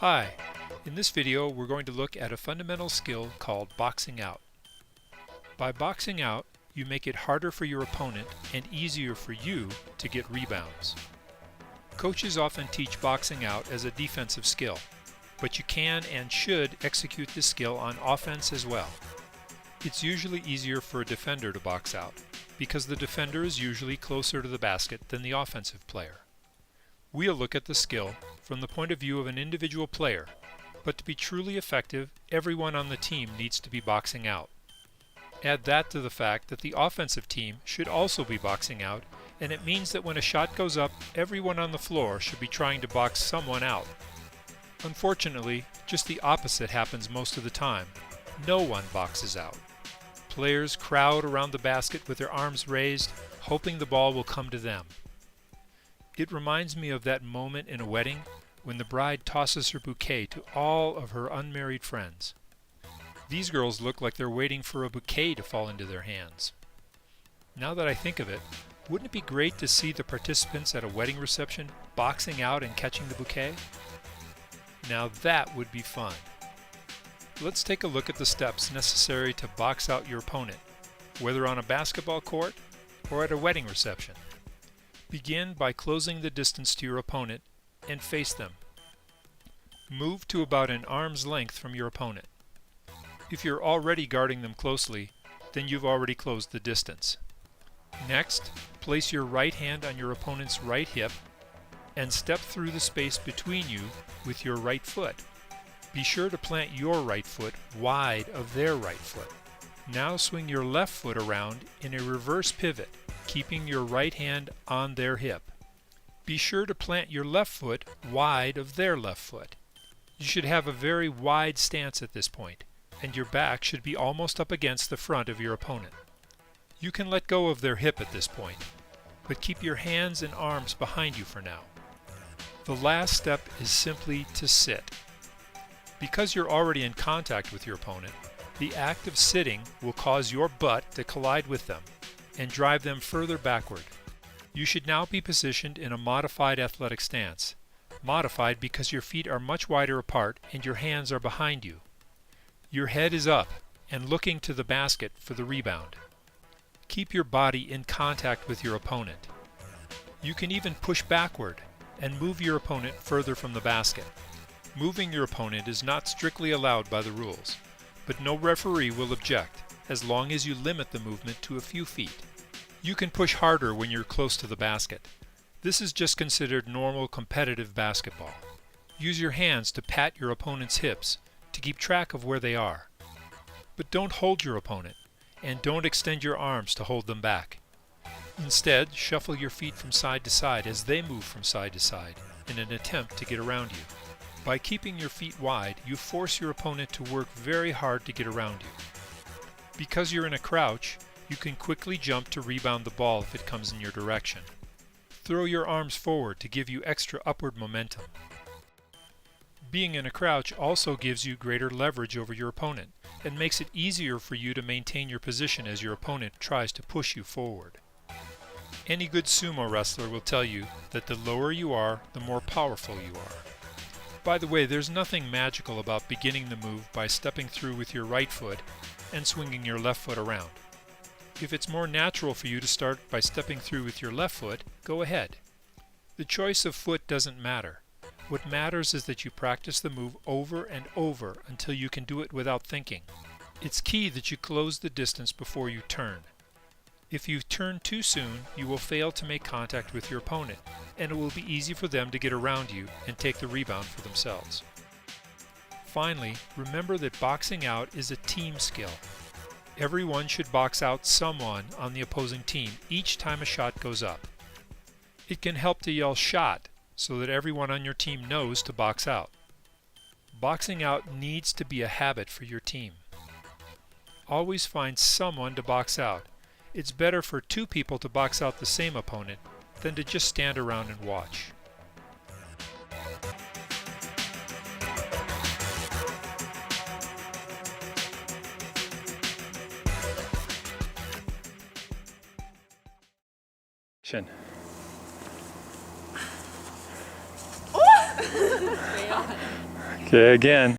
Hi, in this video we're going to look at a fundamental skill called boxing out. By boxing out, you make it harder for your opponent and easier for you to get rebounds. Coaches often teach boxing out as a defensive skill, but you can and should execute this skill on offense as well. It's usually easier for a defender to box out, because the defender is usually closer to the basket than the offensive player. We'll look at the skill from the point of view of an individual player, but to be truly effective, everyone on the team needs to be boxing out. Add that to the fact that the offensive team should also be boxing out, and it means that when a shot goes up, everyone on the floor should be trying to box someone out. Unfortunately, just the opposite happens most of the time. No one boxes out. Players crowd around the basket with their arms raised, hoping the ball will come to them. It reminds me of that moment in a wedding when the bride tosses her bouquet to all of her unmarried friends. These girls look like they're waiting for a bouquet to fall into their hands. Now that I think of it, wouldn't it be great to see the participants at a wedding reception boxing out and catching the bouquet? Now that would be fun. Let's take a look at the steps necessary to box out your opponent, whether on a basketball court or at a wedding reception. Begin by closing the distance to your opponent and face them. Move to about an arm's length from your opponent. If you're already guarding them closely, then you've already closed the distance. Next, place your right hand on your opponent's right hip and step through the space between you with your right foot. Be sure to plant your right foot wide of their right foot. Now swing your left foot around in a reverse pivot, keeping your right hand on their hip. Be sure to plant your left foot wide of their left foot. You should have a very wide stance at this point, and your back should be almost up against the front of your opponent. You can let go of their hip at this point, but keep your hands and arms behind you for now. The last step is simply to sit. Because you're already in contact with your opponent, the act of sitting will cause your butt to collide with them and drive them further backward. You should now be positioned in a modified athletic stance. Modified because your feet are much wider apart and your hands are behind you. Your head is up and looking to the basket for the rebound. Keep your body in contact with your opponent. You can even push backward and move your opponent further from the basket. Moving your opponent is not strictly allowed by the rules, but no referee will object as long as you limit the movement to a few feet. You can push harder when you're close to the basket. This is just considered normal competitive basketball. Use your hands to pat your opponent's hips to keep track of where they are. But don't hold your opponent, and don't extend your arms to hold them back. Instead, shuffle your feet from side to side as they move from side to side in an attempt to get around you. By keeping your feet wide, you force your opponent to work very hard to get around you. Because you're in a crouch, you can quickly jump to rebound the ball if it comes in your direction. Throw your arms forward to give you extra upward momentum. Being in a crouch also gives you greater leverage over your opponent and makes it easier for you to maintain your position as your opponent tries to push you forward. Any good sumo wrestler will tell you that the lower you are, the more powerful you are. By the way, there's nothing magical about beginning the move by stepping through with your right foot and swinging your left foot around. If it's more natural for you to start by stepping through with your left foot, go ahead. The choice of foot doesn't matter. What matters is that you practice the move over and over until you can do it without thinking. It's key that you close the distance before you turn. If you turn too soon, you will fail to make contact with your opponent, and it will be easy for them to get around you and take the rebound for themselves. Finally, remember that boxing out is a team skill. Everyone should box out someone on the opposing team each time a shot goes up. It can help to yell "shot" so that everyone on your team knows to box out. Boxing out needs to be a habit for your team. always find someone to box out. It's better for two people to box out the same opponent than to just stand around and watch. Okay, again.